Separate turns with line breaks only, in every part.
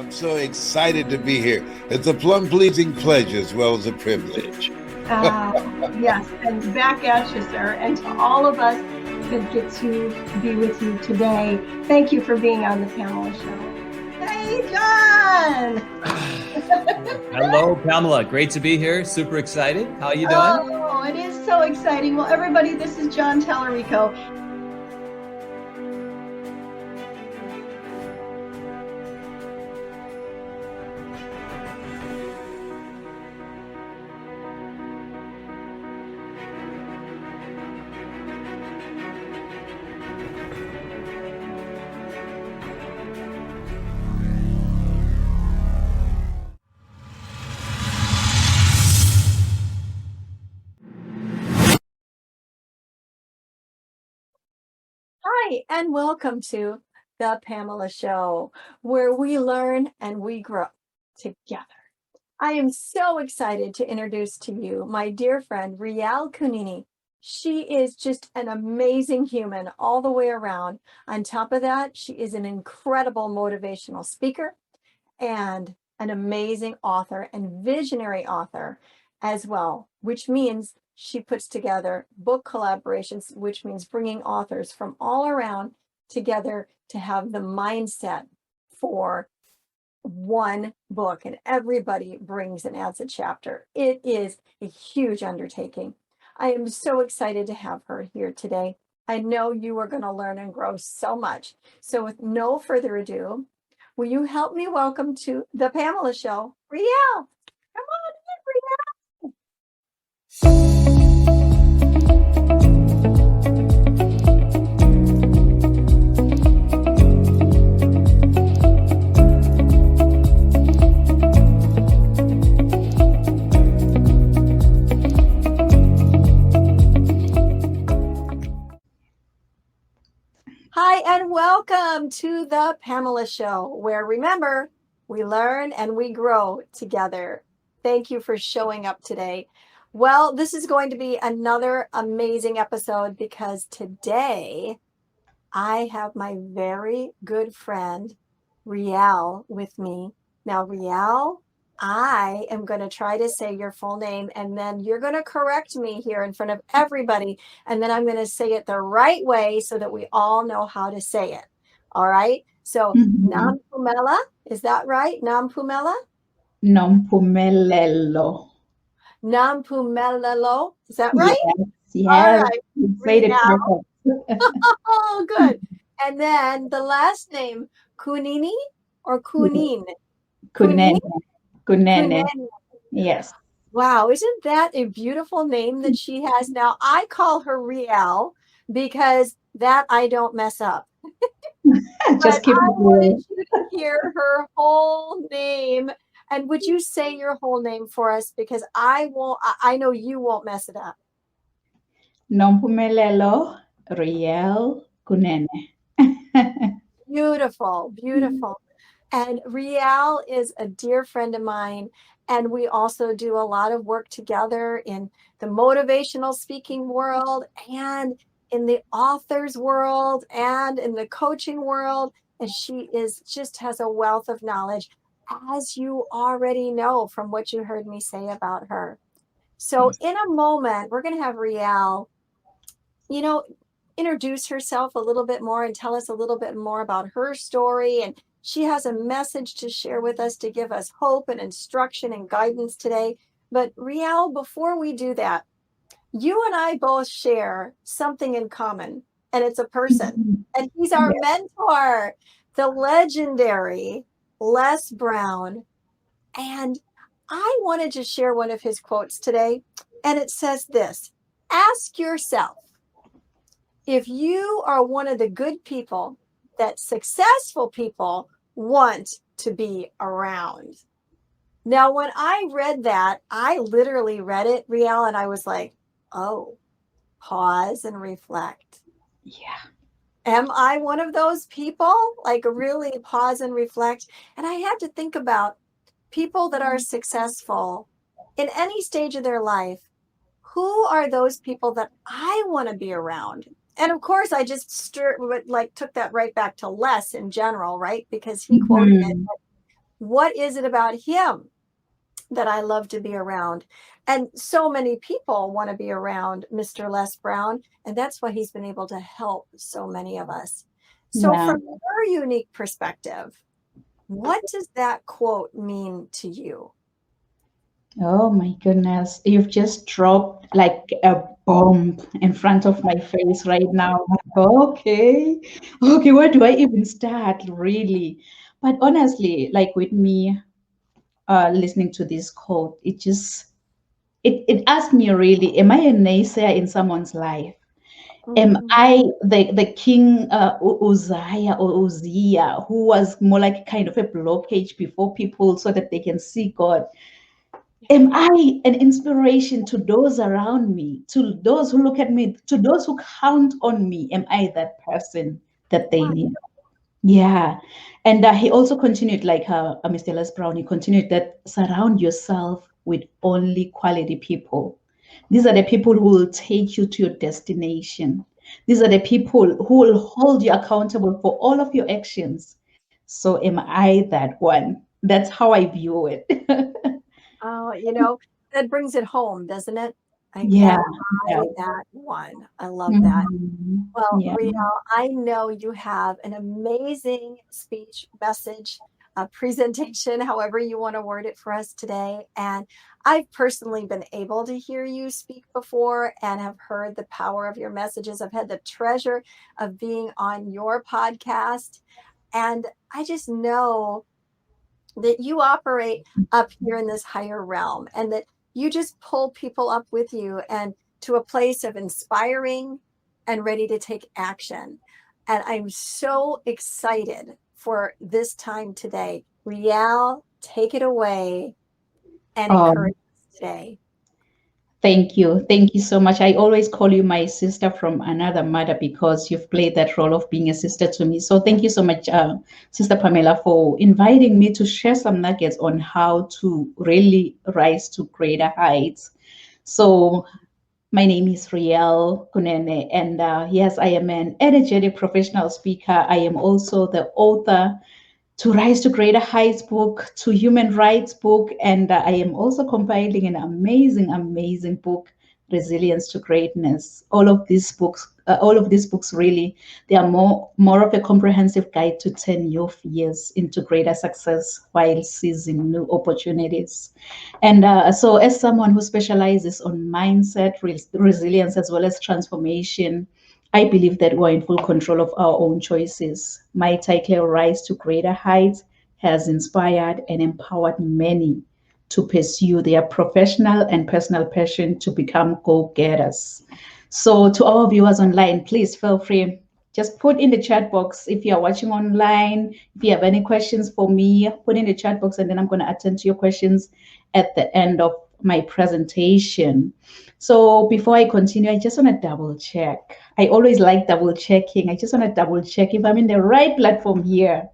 I'm so excited to be here. It's a plum-pleasing pleasure as well as a privilege.
Uh, yes, and back at you, sir. And to all of us that get to be with you today, thank you for being on the Pamela Show. Hey, John!
Hello, Pamela. Great to be here. Super excited. How are you doing?
Oh, it is so exciting. Well, everybody, this is John Tallarico. Hi, and welcome to the Pamela Show, where we learn and we grow together. I am so excited to introduce to you my dear friend, Rial Kunene. She is just an amazing human all the way around. On top of that, she is an incredible motivational speaker and an amazing author and visionary author as well, which means she puts together book collaborations, which means bringing authors from all around together to have the mindset for one book, and everybody brings and adds a chapter. It is a huge undertaking. I am so excited to have her here today. I know you are going to learn and grow so much. So with no further ado, will you help me welcome to the Pamela Show, Rial? Come on in, Rial. Hi, and welcome to the Pamela Show, where remember, we learn and we grow together. Thank you for showing up today. Well, this is going to be another amazing episode because today I have my very good friend, Rial, with me. Now, Rial, I am going to try to say your full name, and then you're going to correct me here in front of everybody, and then I'm going to say it the right way so that we all know how to say it. All right? So, Nompumelelo, is that right? Nompumelelo?
Nompumelelo.
Nompumelelo, is that right?
Yes,
All right.
you made it perfect.
Oh, good. And then the last name, Kunene or Kunene?
Kunene. Kunene.
Kunene.
Yes.
Wow, isn't that a beautiful name that she has? Now, I call her Rial because that I don't mess up.
Just keep
I
it
wanted you to hear her whole name. And would you say your whole name for us? Because I know you won't mess it up.
Nompumelelo, Rial, Kunene.
Beautiful, beautiful. And Rial is a dear friend of mine. And we also do a lot of work together in the motivational speaking world and in the author's world and in the coaching world. And she just has a wealth of knowledge, as you already know from what you heard me say about her. So in a moment, we're going to have Rial, introduce herself a little bit more and tell us a little bit more about her story. And she has a message to share with us to give us hope and instruction and guidance today. But Rial, before we do that, you and I both share something in common, and it's a person. And he's our mentor, the legendary Les Brown. And I wanted to share one of his quotes today. And it says this: ask yourself, if you are one of the good people that successful people want to be around. Now, when I read that, I literally read it, Rial, and I was like, oh, pause and reflect.
Yeah.
Am I one of those people? Like really pause and reflect. And I had to think about people that are successful in any stage of their life. Who are those people that I want to be around? And of course, I just took that right back to Les in general, right? Because he quoted it. what is it about him that I love to be around? And so many people want to be around Mr. Les Brown, and that's why he's been able to help so many of us. So,
Yeah.
from your unique perspective, what does that quote mean to you?
Oh my goodness. You've just dropped like a bomb in front of my face right now. Okay. Okay, where do I even start, really? But honestly, like with me listening to this quote, it asked me really, am I a naysayer in someone's life? Am
Mhm.
I the king Uzziah or Uzziah, who was more like kind of a blockage before people so that they can see God? Am I an inspiration to those around me, to those who look at me, to those who count on me? Am I that person that they
Wow.
need? Yeah. And he also continued, like Mr. Les Brown, he continued that surround yourself with only quality people. These are the people who will take you to your destination. These are the people who will hold you accountable for all of your actions. So, am I that one? That's how I view it.
Oh, that brings it home, doesn't it? Like,
Yeah.
am
Yeah.
I that one? I love that.
Mhm.
Well,
Yeah.
Riel, I know you have an amazing speech, message, presentation, however you want to word it for us today. And I've personally been able to hear you speak before and have heard the power of your messages. I've had the treasure of being on your podcast. And I just know that you operate up here in this higher realm and that you just pull people up with you and to a place of inspiring and ready to take action. And I'm so excited for this time today. Riel, take it away and
Um,
encourage us today.
Thank you. Thank you so much. I always call you my sister from another mother because you've played that role of being a sister to me. So thank you so much, Sister Pamela, for inviting me to share some nuggets on how to really rise to greater heights. So my name is Riel Kunene, and yes, I am an energetic professional speaker. I am also the author to Rise to Greater Heights book, to Human Rights book, and I am also compiling an amazing book, Resilience to Greatness. All of these books really, they are more of a comprehensive guide to turn your fears into greater success while seizing new opportunities. And so, as someone who specializes on mindset, resilience, as well as transformation, I believe that we're in full control of our own choices. My title, Rise to Greater Heights, has inspired and empowered many to pursue their professional and personal passion to become go-getters. So, to our viewers online, please feel free. Just put in the chat box if you are watching online. If you have any questions for me, put in the chat box and then I'm going to attend to your questions at the end of my presentation. So before I continue, I just want to double check. I always like double checking. I just want to double check if I'm in the right platform here.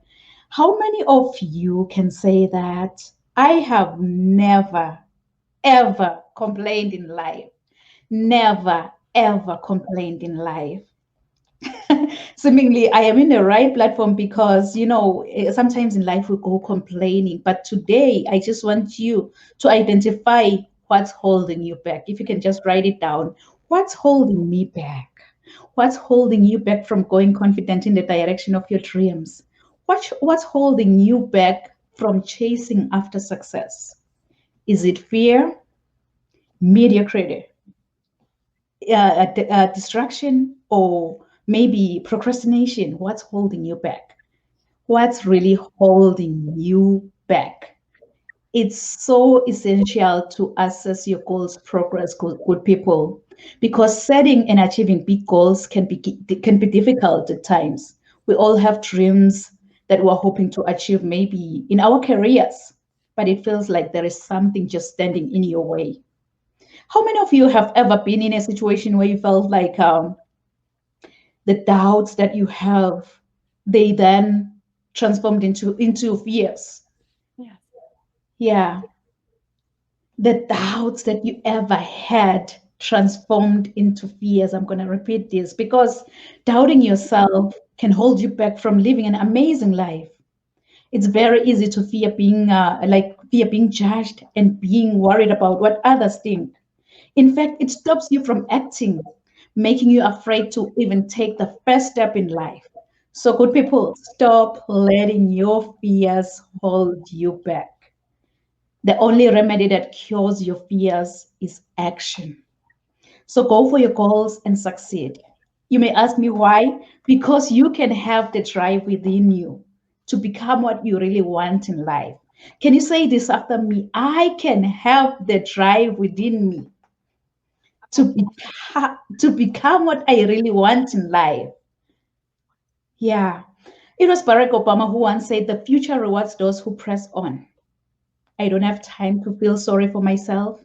How many of you can say that I have never, ever complained in life? Never, ever complained in life. Seemingly, I am in the right platform because, sometimes in life we go complaining. But today, I just want you to identify what's holding you back. If you can just write it down. What's holding me back? What's holding you back from going confident in the direction of your dreams? What's holding you back from chasing after success? Is it fear, mediocrity, distraction, or maybe procrastination? What's holding you back? What's really holding you back? It's so essential to assess your goals progress, good people, because setting and achieving big goals can be difficult at times. We all have dreams that we're hoping to achieve maybe in our careers, but it feels like there is something just standing in your way. How many of you have ever been in a situation where you felt like the doubts that you have, they then transformed into fears?
Yeah.
Yeah, the doubts that you ever had transformed into fears. I'm going to repeat this because doubting yourself can hold you back from living an amazing life. It's very easy to fear being judged and being worried about what others think. In fact, it stops you from acting, making you afraid to even take the first step in life. So, good people, stop letting your fears hold you back. The only remedy that cures your fears is action. So go for your goals and succeed. You may ask me why? Because you can have the drive within you to become what you really want in life. Can you say this after me? I can have the drive within me to become what I really want in life. Yeah. It was Barack Obama who once said, "The future rewards those who press on." I don't have time to feel sorry for myself.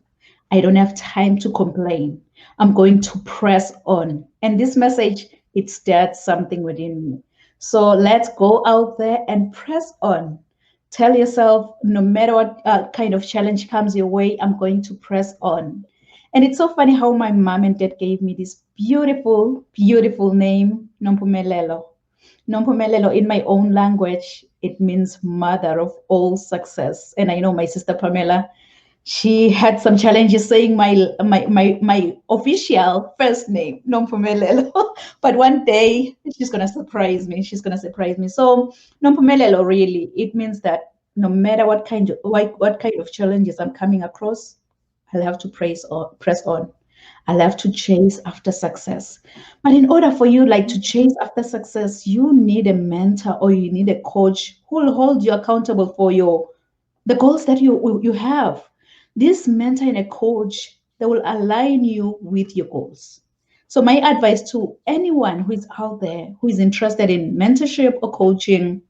I don't have time to complain. I'm going to press on. And this message, it stirred something within me. So let's go out there and press on. Tell yourself, no matter what kind of challenge comes your way, I'm going to press on. And it's so funny how my mom and dad gave me this beautiful, beautiful name, Nompumelelo. Nompumelelo, in my own language, it means mother of all success. And I know my sister Pamela, she had some challenges saying my official first name, Nompumelelo. But one day she's gonna surprise me. She's gonna surprise me. So Nompumelelo really, it means that no matter what kind of challenges I'm coming across, I'll have to press on. I'll have to chase after success. But in order for you to chase after success, you need a mentor or you need a coach who will hold you accountable for the goals that you have. This mentor and a coach, they will align you with your goals. So my advice to anyone who is out there who is interested in mentorship or coaching,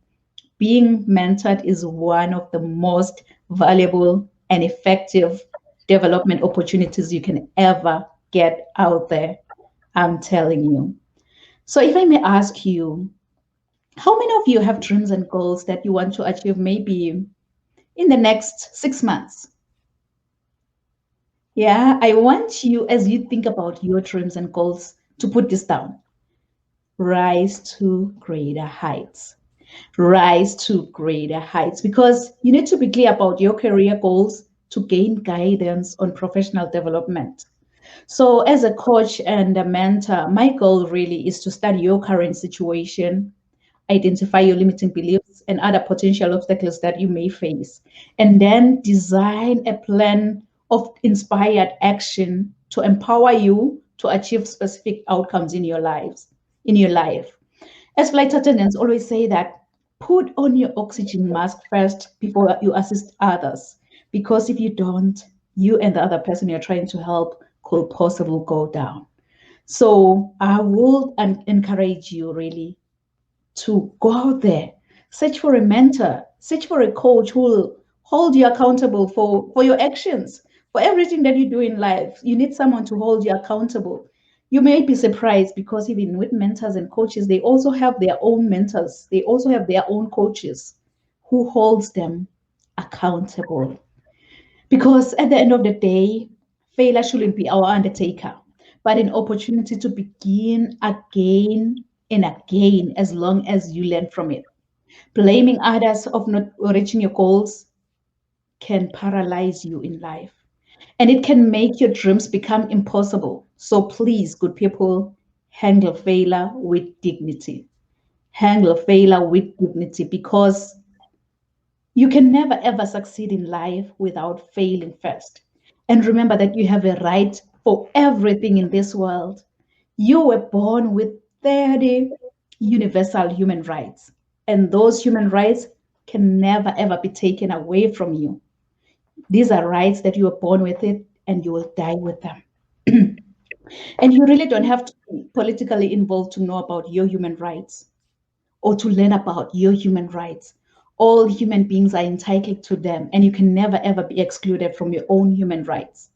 being mentored is one of the most valuable and effective development opportunities you can ever get out there. I'm telling you. So if I may ask you, how many of you have dreams and goals that you want to achieve maybe in the next 6 months? Yeah, I want you, as you think about your dreams and goals, to put this down. Rise to greater heights. Rise to greater heights, because you need to be clear about your career goals to gain guidance on professional development. So, as a coach and a mentor, my goal really is to study your current situation, identify your limiting beliefs and other potential obstacles that you may face, and then design a plan of inspired action to empower you to achieve specific outcomes in your life. As flight attendants always say that put on your oxygen mask first before you assist others, because if you don't, you and the other person you're trying to help could possibly go down. So I would encourage you really to go out there, search for a mentor, search for a coach who will hold you accountable for your actions, for everything that you do in life. You need someone to hold you accountable. You may be surprised because even with mentors and coaches, they also have their own mentors. They also have their own coaches who holds them accountable. Because at the end of the day, failure shouldn't be our undertaker, but an opportunity to begin again and again as long as you learn from it. Blaming others of not reaching your goals can paralyze you in life, and it can make your dreams become impossible. So please, good people, handle failure with dignity. Handle failure with dignity, because you can never ever succeed in life without failing first. And remember that you have a right for everything in this world. You were born with 30 universal human rights, and those human rights can never ever be taken away from you. These are rights that you were born with it and you will die with them. And you really don't have to be politically involved to know about your human rights or to learn about your human rights. All human beings are entitled to them, and you can never ever be excluded from your own human rights.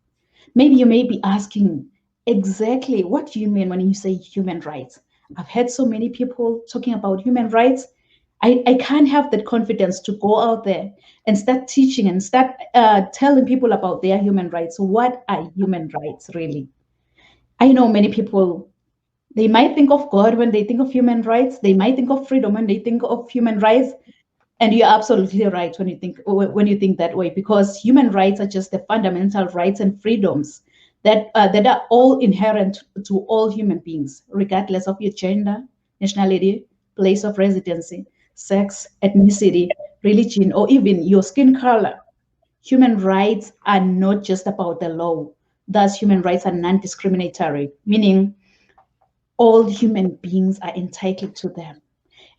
Maybe you may be asking, exactly what do you mean when you say human rights? I've heard so many people talking about human rights. I can't have that confidence to go out there and start teaching and start telling people about their human rights. What are human rights really? I know many people, they might think of God when they think of human rights. They might think of freedom when they think of human rights. And you're absolutely right when you think that way, because human rights are just the fundamental rights and freedoms that are all inherent to all human beings, regardless of your gender, nationality, place of residency, sex, ethnicity, religion, or even your skin color. Human rights are not just about the law. Thus, human rights are non-discriminatory, meaning all human beings are entitled to them.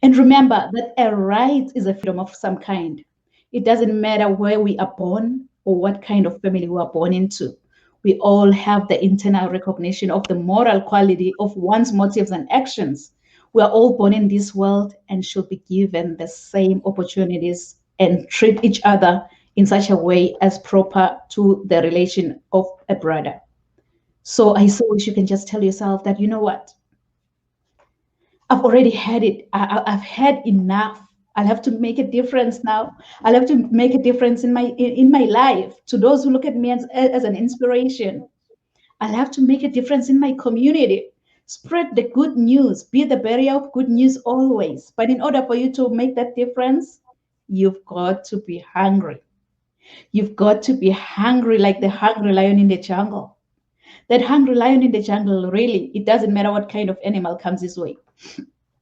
And remember that a right is a freedom of some kind. It doesn't matter where we are born or what kind of family we are born into. We all have the internal recognition of the moral quality of one's motives and actions. We are all born in this world and should be given the same opportunities and treat each other in such a way as proper to the relation of a brother. So I so wish you can just tell yourself that, you know what? I've already had it. I've had enough. I'll have to make a difference now. I'll have to make a difference in my life. To those who look at me as an inspiration, I'll have to make a difference in my community. Spread the good news. Be the bearer of good news always. But in order for you to make that difference, you've got to be hungry. You've got to be hungry like the hungry lion in the jungle. That hungry lion in the jungle, really, it doesn't matter what kind of animal comes his way.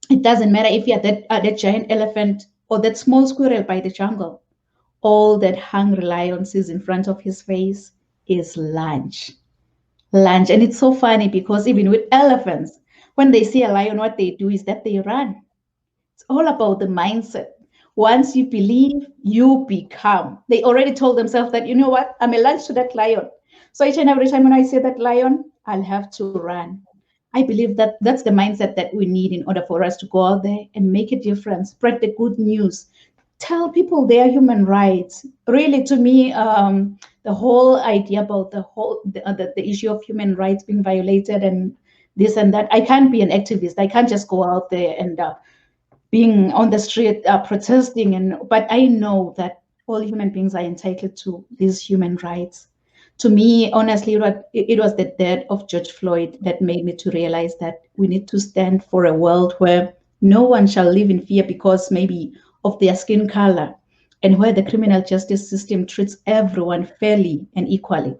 It doesn't matter if you're that giant elephant or that small squirrel by the jungle. All that hungry lion sees in front of his face is lunch. Lunch. And it's so funny because even with elephants, when they see a lion, what they do is that they run. It's all about the mindset. Once you believe, you become. They already told themselves that, you know what, I'm a lunch to that lion. So each and every time when I see that lion, I'll have to run. I believe that that's the mindset that we need in order for us to go out there and make a difference, spread the good news, tell people their human rights. Really, to me, the whole idea about the issue of human rights being violated and this and that, I can't be an activist. I can't just go out there and being on the street protesting. But I know that all human beings are entitled to these human rights. To me, honestly, it was the death of George Floyd that made me to realize that we need to stand for a world where no one shall live in fear because maybe of their skin color, and where the criminal justice system treats everyone fairly and equally.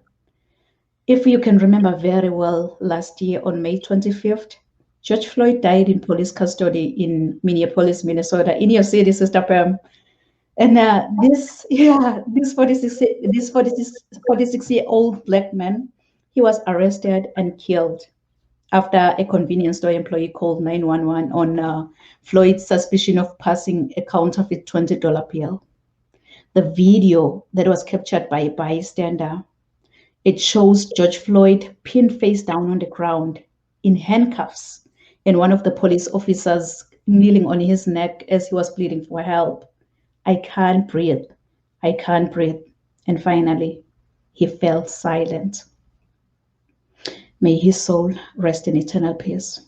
If you can remember very well, last year on May 25th, George Floyd died in police custody in Minneapolis, Minnesota, in your city, Sister Pam. And this 46-year-old black man, he was arrested and killed after a convenience store employee called 911 on Floyd's suspicion of passing a counterfeit $20 bill. The video that was captured by a bystander, it shows George Floyd pinned face down on the ground in handcuffs, and one of the police officers kneeling on his neck as he was pleading for help. I can't breathe. I can't breathe. And finally, he fell silent. May his soul rest in eternal peace.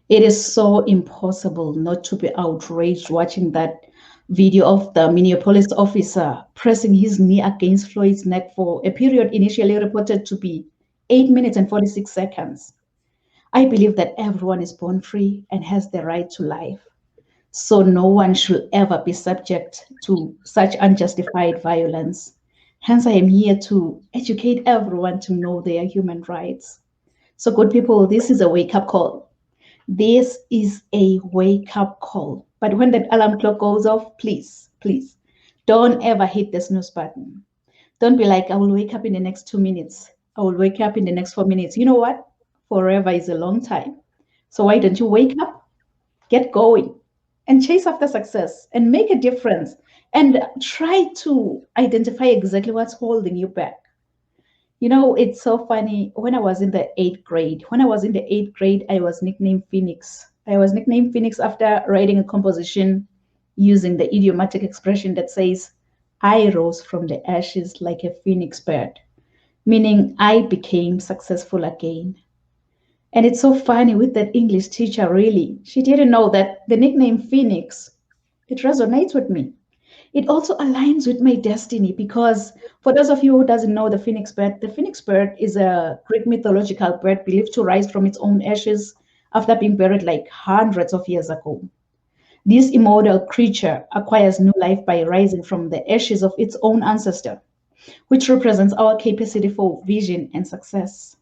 It is so impossible not to be outraged watching that video of the Minneapolis officer pressing his knee against Floyd's neck for a period initially reported to be 8 minutes and 46 seconds. I believe that everyone is born free and has the right to life. So no one should ever be subject to such unjustified violence. Hence, I am here to educate everyone to know their human rights. So good people, this is a wake-up call. This is a wake-up call. But when that alarm clock goes off, please, please, don't ever hit the snooze button. Don't be like, I will wake up in the next 2 minutes. I will wake up in the next 4 minutes. You know what? Forever is a long time. So why don't you wake up, get going, and chase after success and make a difference and try to identify exactly what's holding you back. You know, it's so funny. When I was in the 8th grade, I was nicknamed Phoenix. I was nicknamed Phoenix after writing a composition using the idiomatic expression that says, I rose from the ashes like a phoenix bird, meaning I became successful again. And it's so funny with that English teacher, really. She didn't know that the nickname Phoenix, it resonates with me. It also aligns with my destiny because for those of you who doesn't know the phoenix bird is a Greek mythological bird believed to rise from its own ashes after being buried like hundreds of years ago. This immortal creature acquires new life by rising from the ashes of its own ancestor, which represents our capacity for vision and success.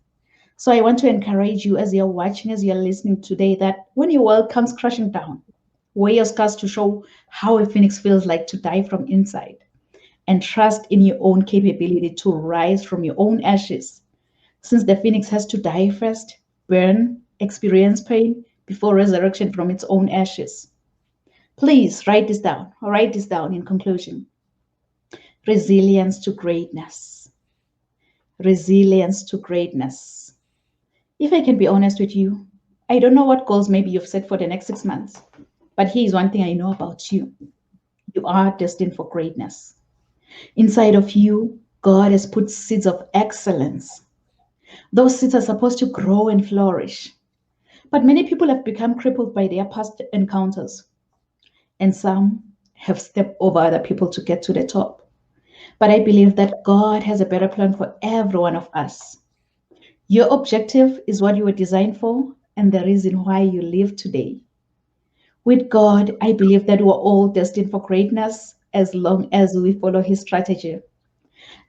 So I want to encourage you as you're watching, as you're listening today, that when your world comes crashing down, wear your scars to show how a phoenix feels like to die from inside, and trust in your own capability to rise from your own ashes. Since the phoenix has to die first, burn, experience pain before resurrection from its own ashes. Please write this down, or write this down in conclusion. Resilience to greatness. Resilience to greatness. If I can be honest with you, I don't know what goals maybe you've set for the next 6 months, but here's one thing I know about you. You are destined for greatness. Inside of you, God has put seeds of excellence. Those seeds are supposed to grow and flourish. But many people have become crippled by their past encounters, and some have stepped over other people to get to the top. But I believe that God has a better plan for every one of us. Your objective is what you were designed for and the reason why you live today. With God, I believe that we're all destined for greatness as long as we follow His strategy.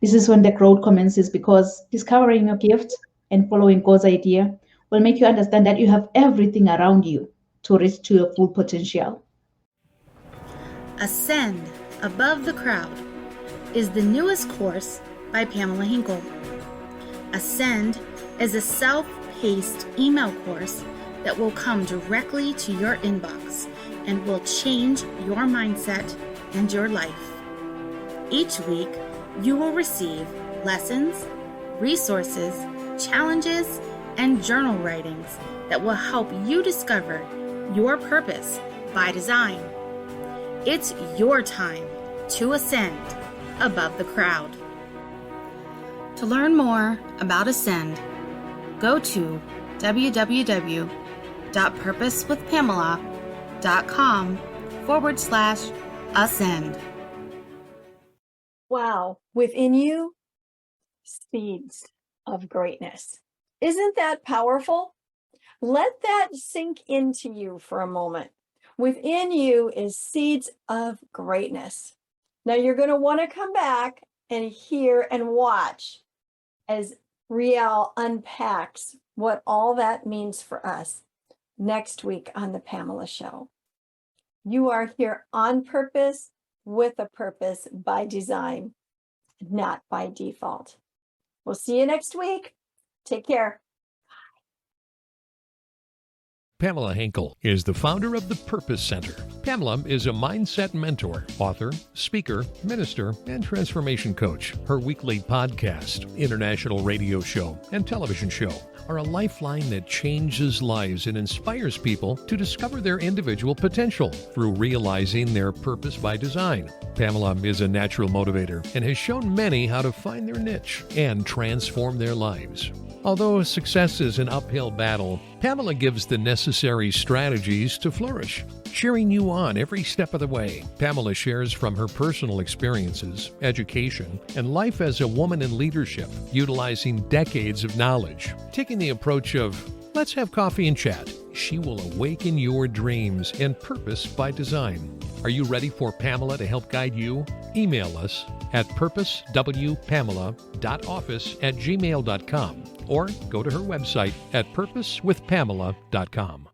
This is when the growth commences, because discovering your gift and following God's idea will make you understand that you have everything around you to reach to your full potential.
Ascend Above the Crowd is the newest course by Pamela Hinkle. Ascend is a self-paced email course that will come directly to your inbox and will change your mindset and your life. Each week, you will receive lessons, resources, challenges, and journal writings that will help you discover your purpose by design. It's your time to ascend above the crowd. To learn more about Ascend, go to www.purposewithpamela.com/ascend.
Wow, within you, seeds of greatness. Isn't that powerful? Let that sink into you for a moment. Within you is seeds of greatness. Now you're going to want to come back and hear and watch as Riel unpacks what all that means for us next week on the Pamela Show. You are here on purpose, with a purpose, by design, not by default. We'll see you next week. Take care.
Pamela Hinkle is the founder of the Purpose Center. Pamela is a mindset mentor, author, speaker, minister, and transformation coach. Her weekly podcast, international radio show, and television show are a lifeline that changes lives and inspires people to discover their individual potential through realizing their purpose by design. Pamela is a natural motivator and has shown many how to find their niche and transform their lives. Although success is an uphill battle, Pamela gives the necessary strategies to flourish, cheering you on every step of the way. Pamela shares from her personal experiences, education, and life as a woman in leadership, utilizing decades of knowledge. Taking the approach of, let's have coffee and chat, she will awaken your dreams and purpose by design. Are you ready for Pamela to help guide you? Email us at purposewpamela.office@gmail.com or go to her website at purposewithpamela.com.